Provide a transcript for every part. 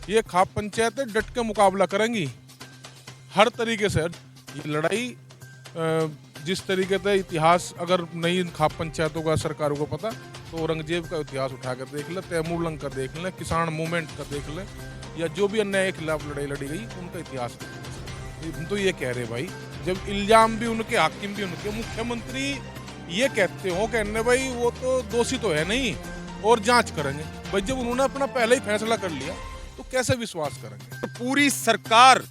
ये खाप पंचायतें डट के मुकाबला करेंगी हर तरीके से। ये लड़ाई जिस तरीके से इतिहास अगर नहीं इन खाप पंचायतों का सरकारों को पता तो औरंगजेब का इतिहास उठाकर देख ले, तैमूर लंग का देख लें, किसान मूवमेंट का देख लें, या जो भी अन्याय के खिलाफ लड़ाई लड़ी गई उनका इतिहास देख लें। हम तो ये कह रहे भाई, जब इल्जाम भी उनके, हाकिम भी उनके, मुख्यमंत्री ये कहते हो कहने भाई वो तो दोषी तो है नहीं और जांच करेंगे। भाई जब उन्होंने अपना पहले ही फैसला कर लिया तो कैसे विश्वास करेंगे? तो पूरी सरकार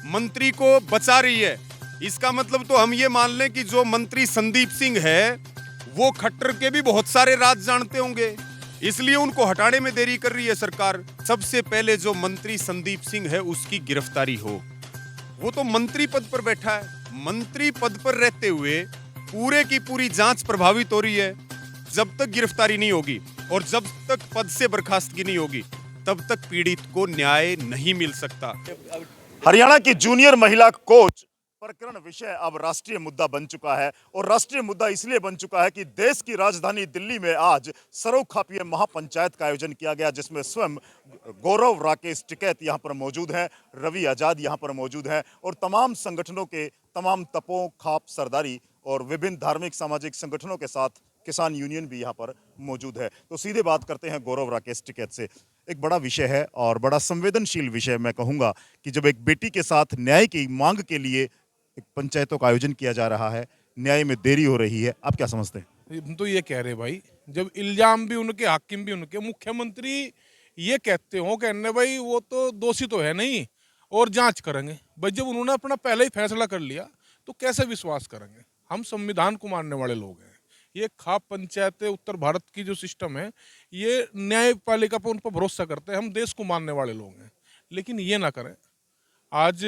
मंत्री को बचा रही है, इसका मतलब तो हम ये मान लें कि जो मंत्री संदीप सिंह है वो खट्टर के भी बहुत सारे राज जानते होंगे, इसलिए उनको हटाने में देरी कर रही है सरकार। सबसे पहले जो मंत्री संदीप सिंह है उसकी गिरफ्तारी हो। वो तो मंत्री पद पर बैठा है, मंत्री पद पर रहते हुए पूरे की पूरी जांच प्रभावित हो रही है। जब तक गिरफ्तारी नहीं होगी और जब तक पद से बर्खास्तगी नहीं होगी तब तक पीड़ित को न्याय नहीं मिल सकता। हरियाणा की जूनियर महिला कोच प्रकरण विषय अब राष्ट्रीय मुद्दा बन चुका है, और राष्ट्रीय मुद्दा इसलिए बन चुका है कि देश की राजधानी दिल्ली में आज सर्वखापीय महापंचायत का आयोजन किया गया, जिसमें स्वयं गौरव राकेश टिकैत यहां पर मौजूद हैं, रवि आजाद यहां पर मौजूद हैं, और तमाम संगठनों के तमाम तपों, खाप, सरदारी और विभिन्न धार्मिक सामाजिक संगठनों के साथ किसान यूनियन भी यहाँ पर मौजूद है। तो सीधे बात करते हैं गौरव राकेश टिकैत से। एक बड़ा विषय है और बड़ा संवेदनशील विषय, मैं कहूँगा कि जब एक बेटी के साथ न्याय की मांग के लिए एक पंचायतों का आयोजन किया जा रहा है, न्याय में देरी हो रही है, आप क्या समझते हैं? हम तो ये कह रहे भाई, जब इल्जाम भी उनके, हाकिम भी उनके, मुख्यमंत्री ये कहते हो कहने भाई वो तो दोषी तो है नहीं और जांच करेंगे। भाई जब उन्होंने अपना पहले ही फैसला कर लिया तो कैसे विश्वास करेंगे? हम संविधान को मानने वाले लोग हैं। ये खाप पंचायतें, उत्तर भारत की जो सिस्टम है, ये न्यायपालिका पर, उन पर भरोसा करते हैं। हम देश को मानने वाले लोग हैं, लेकिन ये ना करें। आज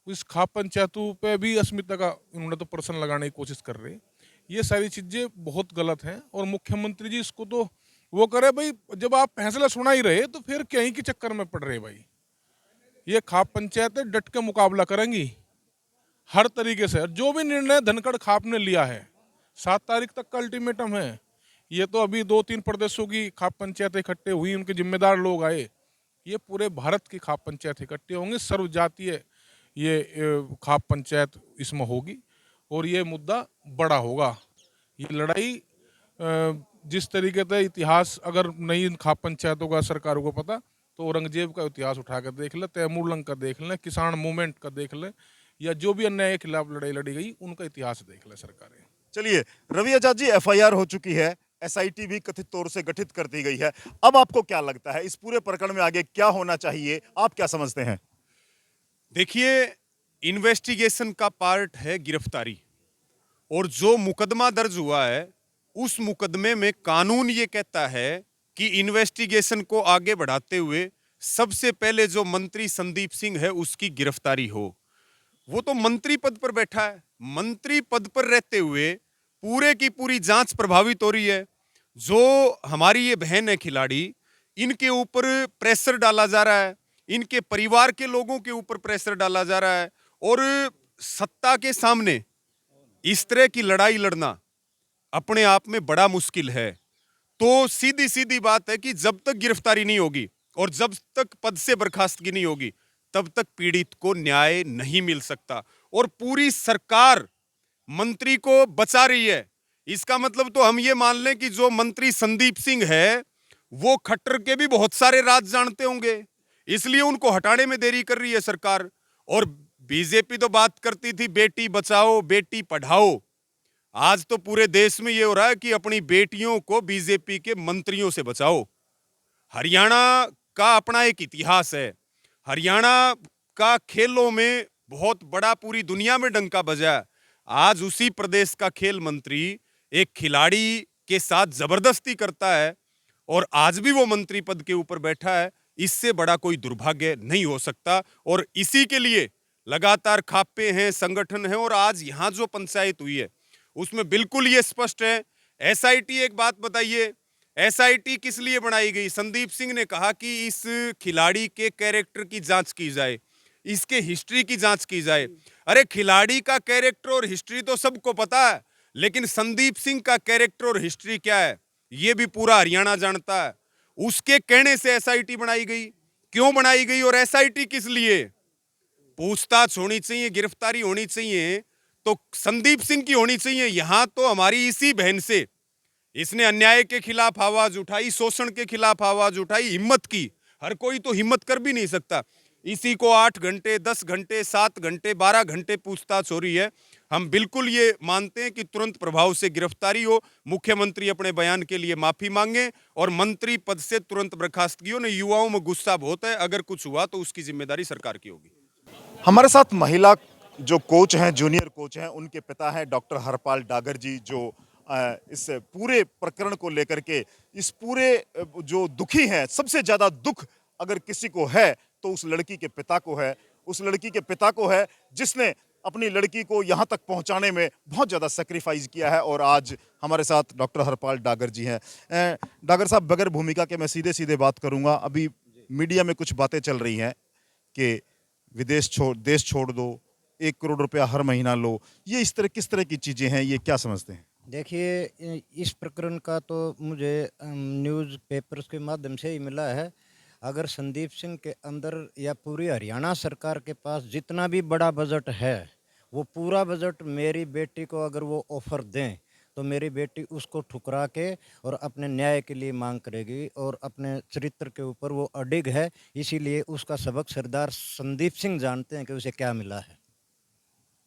इस खाप पंचायतों पे भी अस्मिता का उन्होंने तो प्रश्न लगाने की कोशिश कर रहे हैं। ये सारी चीज़ें बहुत गलत हैं और मुख्यमंत्री जी इसको तो वो करे भाई, जब आप फैसला सुना ही रहे तो फिर कहीं के चक्कर में पड़ रहे भाई। ये खाप पंचायतें डट के मुकाबला करेंगी हर तरीके से। जो भी निर्णय धनखड़ खाप ने लिया है, 7 तारीख तक का अल्टीमेटम है। ये तो अभी 2-3 प्रदेशों की खाप पंचायतें इकट्ठे हुई, उनके जिम्मेदार लोग आए। ये पूरे भारत की खाप पंचायत इकट्ठे होंगे, सर्वजातीय ये खाप पंचायत इसमें होगी और ये मुद्दा बड़ा होगा। ये लड़ाई जिस तरीके से इतिहास अगर नहीं इन खाप पंचायतों का सरकारों को पता तो औरंगजेब का इतिहास उठाकर देख लें, तैमूर लंग का देख लें, किसान मूवमेंट का देख लें, या जो भी अन्याय के खिलाफ लड़ाई लड़ी गई उनका इतिहास देख लें सरकारें। चलिए, रवि आजाद जी, एफआईआर हो चुकी है, एसआईटी भी कथित तौर से गठित कर दी गई है। अब आपको क्या लगता है इस पूरे प्रकरण में आगे क्या होना चाहिए, आप क्या समझते हैं? देखिए, इन्वेस्टिगेशन का पार्ट है गिरफ्तारी, और जो मुकदमा दर्ज हुआ है उस मुकदमे में कानून ये कहता है कि इन्वेस्टिगेशन को आगे बढ़ाते हुए सबसे पहले जो मंत्री संदीप सिंह है उसकी गिरफ्तारी हो। वो तो मंत्री पद पर बैठा है, मंत्री पद पर रहते हुए पूरे की पूरी जांच प्रभावित हो रही है। जो हमारी ये बहन है खिलाड़ी, इनके ऊपर प्रेशर डाला जा रहा है, इनके परिवार के लोगों के ऊपर प्रेशर डाला जा रहा है, और सत्ता के सामने इस तरह की लड़ाई लड़ना अपने आप में बड़ा मुश्किल है। तो सीधी सीधी बात है कि जब तक गिरफ्तारी नहीं होगी और जब तक पद से बर्खास्तगी नहीं होगी तब तक पीड़ित को न्याय नहीं मिल सकता, और पूरी सरकार मंत्री को बचा रही है। इसका मतलब तो हम ये मान लें कि जो मंत्री संदीप सिंह है वो खट्टर के भी बहुत सारे राज जानते होंगे, इसलिए उनको हटाने में देरी कर रही है सरकार। और बीजेपी तो बात करती थी बेटी बचाओ बेटी पढ़ाओ, आज तो पूरे देश में ये हो रहा है कि अपनी बेटियों को बीजेपी के मंत्रियों से बचाओ। हरियाणा का अपना एक इतिहास है, हरियाणा का खेलों में बहुत बड़ा पूरी दुनिया में डंका बजा है। आज उसी प्रदेश का खेल मंत्री एक खिलाड़ी के साथ जबरदस्ती करता है और आज भी वो मंत्री पद के ऊपर बैठा है। इससे बड़ा कोई दुर्भाग्य नहीं हो सकता, और इसी के लिए लगातार खापे हैं, संगठन हैं, और आज यहां जो पंचायत हुई है उसमें बिल्कुल ये स्पष्ट है। एसआईटी, एक बात बताइए, एसआईटी किस लिए बनाई गई? संदीप सिंह ने कहा कि इस खिलाड़ी के कैरेक्टर की जांच की जाए, इसके हिस्ट्री की जांच की जाए। अरे खिलाड़ी का कैरेक्टर और हिस्ट्री तो सबको पता है, लेकिन संदीप सिंह का कैरेक्टर और हिस्ट्री क्या है ये भी पूरा हरियाणा जानता है। उसके कहने से एसआईटी बनाई गई क्यों बनाई गई और एसआईटी किस लिए? पूछताछ होनी चाहिए, गिरफ्तारी होनी चाहिए तो संदीप सिंह की होनी चाहिए। यहां तो हमारी इसी बहन से इसने अन्याय के खिलाफ आवाज उठाई, शोषण के खिलाफ आवाज उठाई, हिम्मत की। हर कोई तो हिम्मत कर भी नहीं सकता। इसी को 8 घंटे, 10 घंटे, 7 घंटे, 12 घंटे पूछताछ हो रही है। हम बिल्कुल ये मानते हैं कि तुरंत प्रभाव से गिरफ्तारी हो, मुख्यमंत्री अपने बयान के लिए माफी मांगे और मंत्री पद से तुरंत बर्खास्तगी हो। नहीं, युवाओं में गुस्सा बहुत है, अगर कुछ हुआ तो उसकी जिम्मेदारी सरकार की होगी। हमारे साथ महिला जो कोच हैं, जूनियर कोच हैं, उनके पिता हैं डॉक्टर हरपाल डागर जी, जो इस पूरे प्रकरण को लेकर के इस पूरे जो दुखी हैं। सबसे ज्यादा दुख अगर किसी को है तो उस लड़की के पिता को है, उस लड़की के पिता को है जिसने अपनी लड़की को यहाँ तक पहुँचाने में बहुत ज़्यादा सेक्रीफाइस किया है। और आज हमारे साथ डॉक्टर हरपाल डागर जी हैं। डागर साहब, बगैर भूमिका के मैं सीधे सीधे बात करूँगा। अभी मीडिया में कुछ बातें चल रही हैं कि देश छोड़ दो, 1 करोड़ रुपया हर महीना लो, ये इस तरह किस तरह की चीज़ें हैं, ये क्या समझते हैं? देखिए, इस प्रकरण का तो मुझे न्यूज़ पेपर्स के माध्यम से ही मिला है। अगर संदीप सिंह के अंदर या पूरी हरियाणा सरकार के पास जितना भी बड़ा बजट है, वो पूरा बजट मेरी बेटी को अगर वो ऑफ़र दें, तो मेरी बेटी उसको ठुकरा के और अपने न्याय के लिए मांग करेगी और अपने चरित्र के ऊपर वो अडिग है। इसीलिए उसका सबक सरदार संदीप सिंह जानते हैं कि उसे क्या मिला है।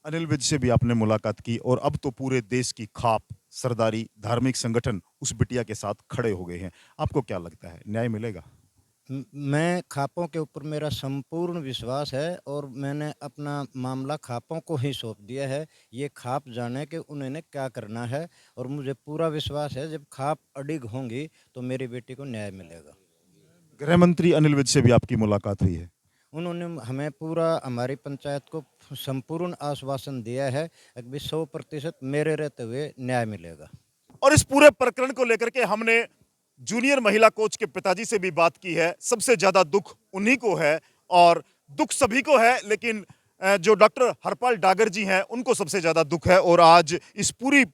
अनिल विज से भी आपने मुलाकात की और अब तो पूरे देश की खाप, सरदारी, धार्मिक संगठन उस बिटिया के साथ खड़े हो गए हैं। आपको क्या लगता है, न्याय मिलेगा? मैं खापों के ऊपर मेरा संपूर्ण विश्वास है और मैंने अपना मामला खापों को ही सौंप दिया है। ये खाप जाने कि उन्होंने क्या करना है और मुझे पूरा विश्वास है जब खाप अडिग होंगी तो मेरी बेटी को न्याय मिलेगा। गृह मंत्री अनिल विज से भी आपकी मुलाकात हुई है। उन्होंने हमें पूरा हमारी पंचायत को संपूर्ण आश्वासन दिया है कि 100% मेरे रहते हुए न्याय मिलेगा। और इस पूरे प्रकरण को लेकर के हमने जूनियर महिला कोच के पिताजी से भी बात की है। सबसे ज्यादा दुख उन्हीं को है और दुख सभी को है, लेकिन जो डॉक्टर हरपाल डागर जी हैं उनको सबसे ज्यादा दुख है। और आज इस पूरी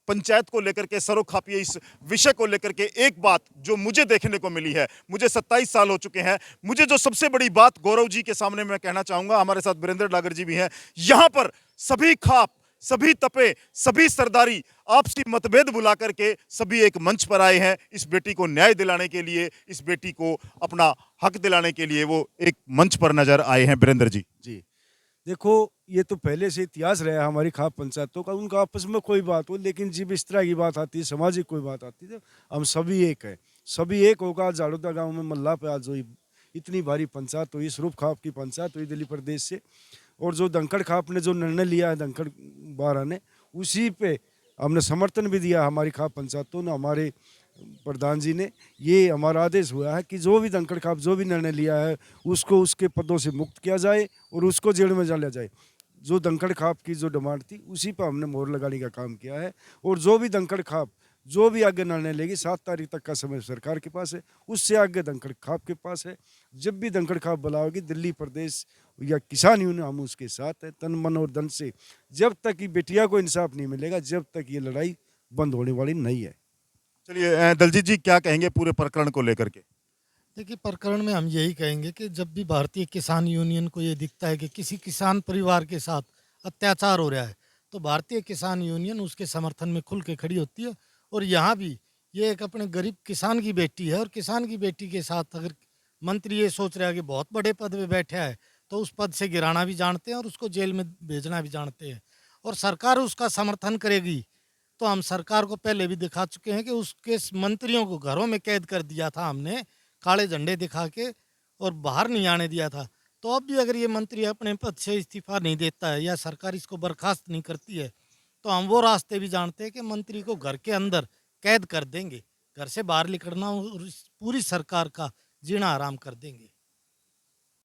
पंचायत को लेकर के, सरोखापिये इस विषय को लेकर के एक बात जो मुझे देखने को मिली है, मुझे 27 साल हो चुके हैं, मुझे जो सबसे बड़ी बात गौरव जी के सामने मैं कहना चाहूंगा, हमारे साथ वीरेंद्र डागर जी भी हैं, यहां पर सभी खाप, सभी तपे, सभी सरदारी आपसी मतभेद बुला करके सभी एक मंच पर आए हैं इस बेटी को न्याय दिलाने के लिए, इस बेटी को अपना हक दिलाने के लिए वो एक मंच पर नजर आए हैं। वीरेंद्र जी जी, देखो, ये तो पहले से इतिहास रहा है हमारी खाप पंचायतों का, उनका आपस में कोई बात हो, लेकिन जब इस तरह की बात आती है, सामाजिक कोई बात आती है, हम सभी एक हैं, सभी एक होगा। झाड़ोदा गांव में मल्ला पे आज हुई इतनी भारी पंचायत हुई, स्वरूप खाप की पंचायत हुई दिल्ली प्रदेश से, और जो धनखड़ खाप ने जो निर्णय लिया है, धनखड़ बारा ने, उसी पे हमने समर्थन भी दिया। हमारी खाप पंचायतों ने, हमारे प्रधान जी ने, ये हमारा आदेश हुआ है कि जो भी धनखड़ खाप जो भी निर्णय लिया है उसको उसके पदों से मुक्त किया जाए और उसको जेल में डाला जाए। जो धनखड़ खाप की जो डिमांड थी उसी पर हमने मोहर लगाने का काम किया है। और जो भी धनखड़ खाप जो भी आगे निर्णय लेगी, 7 तारीख तक का समय सरकार के पास है, उससे आगे धनखड़ खाप के पास है। जब भी धनखड़ खाप बुलाओगी, दिल्ली प्रदेश या किसान यूनियन हम उसके साथ है, तन मन और धन से। जब तक ये बेटिया को इंसाफ नहीं मिलेगा, जब तक ये लड़ाई बंद होने वाली नहीं है। चलिए, दलजीत जी क्या कहेंगे पूरे प्रकरण को लेकर के? देखिए, प्रकरण में हम यही कहेंगे कि जब भी भारतीय किसान यूनियन को ये दिखता है कि किसी किसान परिवार के साथ अत्याचार हो रहा है, तो भारतीय किसान यूनियन उसके समर्थन में खुल के खड़ी होती है। और यहाँ भी ये एक अपने गरीब किसान की बेटी है और किसान की बेटी के साथ अगर मंत्री ये सोच रहा है कि बहुत बड़े पद पे बैठा है, तो उस पद से गिराना भी जानते हैं और उसको जेल में भेजना भी जानते हैं। और सरकार उसका समर्थन करेगी तो हम सरकार को पहले भी दिखा चुके हैं कि उसके मंत्रियों को घरों में कैद कर दिया था हमने, काले झंडे दिखा के, और बाहर नहीं आने दिया था। तो अब भी अगर ये मंत्री अपने पद से इस्तीफा नहीं देता है या सरकार इसको बर्खास्त नहीं करती है, तो हम वो रास्ते भी जानते हैं कि मंत्री को घर के अंदर कैद कर देंगे, घर से बाहर निकलना और पूरी सरकार का जीना आराम कर देंगे।